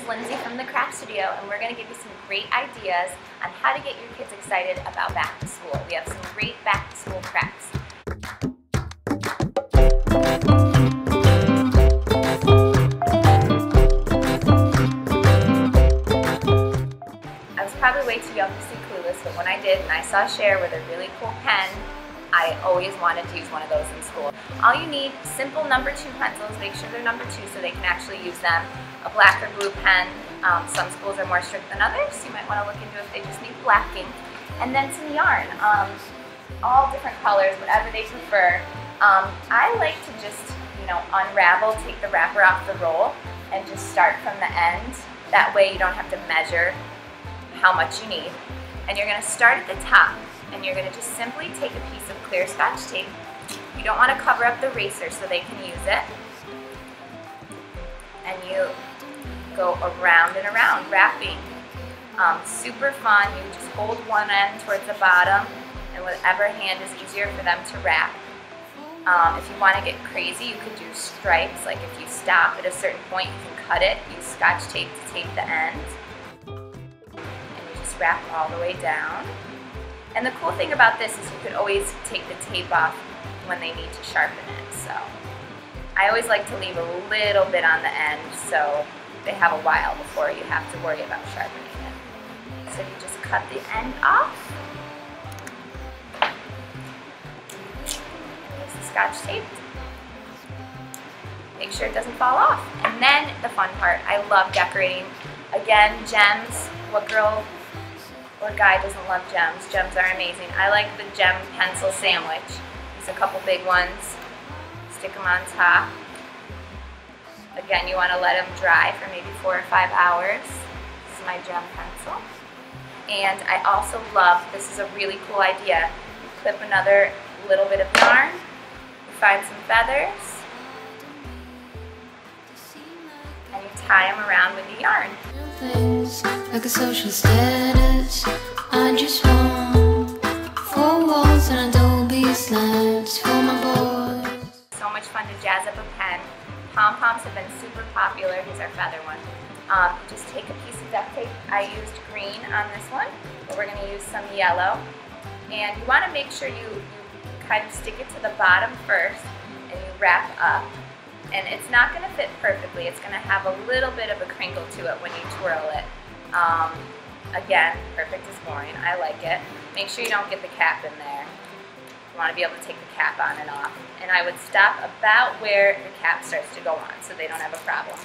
Lindsay from the Craft Studio, and we're going to give you some great ideas on how to get your kids excited about back to school. We have some great back to school crafts. I was probably way too young to see Clueless, but when I did and I saw Cher with a really cool pen, I always wanted to use one of those in school. All you need, simple number 2 pencils, make sure they're number 2 so they can actually use them. A black or blue pen, some schools are more strict than others, so you might want to look into if they just need black ink. And then some yarn, all different colors, whatever they prefer. I like to just, unravel, take the wrapper off the roll, and just start from the end. That way you don't have to measure how much you need. And you're going to start at the top. And you're going to just simply take a piece of clear Scotch tape. You don't want to cover up the eraser so they can use it. And you go around and around, wrapping. Super fun. You just hold one end towards the bottom, and whatever hand is easier for them to wrap. If you want to get crazy, you could do stripes. Like if you stop at a certain point, you can cut it. Use Scotch tape to tape the ends. And you just wrap all the way down. And the cool thing about this is you could always take the tape off when they need to sharpen it. So I always like to leave a little bit on the end so they have a while before you have to worry about sharpening it. So you just cut the end off. Use the Scotch tape. Make sure it doesn't fall off. And then the fun part, I love decorating. Again, gems. What girl or guy doesn't love gems? Gems are amazing. I like the gem pencil sandwich. Use a couple big ones, stick them on top. Again, you want to let them dry for maybe 4 or 5 hours. This is my gem pencil. And I also love, this is a really cool idea, you clip another little bit of yarn, you find some feathers, and you tie them around with the yarn. Like a social status, I just want 4 walls and Adobe slabs for my boys. So much fun to jazz up a pen. Pom-poms have been super popular. Here's our feather one. Just take a piece of duct tape. I used green on this one, but we're going to use some yellow. And you want to make sure you kind of stick it to the bottom first, and you wrap up. And it's not going to fit perfectly. It's going to have a little bit of a crinkle to it when you twirl it. Again, perfect is boring. I like it. Make sure you don't get the cap in there. You want to be able to take the cap on and off. And I would stop about where the cap starts to go on so they don't have a problem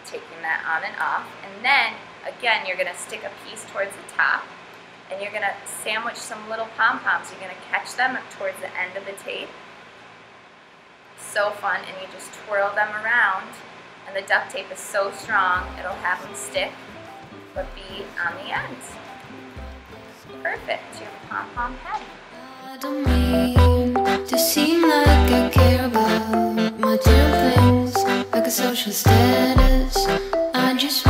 taking that on and off. And then, again, you're going to stick a piece towards the top, and you're going to sandwich some little pom-poms. You're going to catch them towards the end of the tape. So fun, and you just twirl them around, and the duct tape is so strong it'll have them stick but be on the ends. Perfect. You have a pom-pom head. I don't mean to seem like I care about material things, like a social status. I just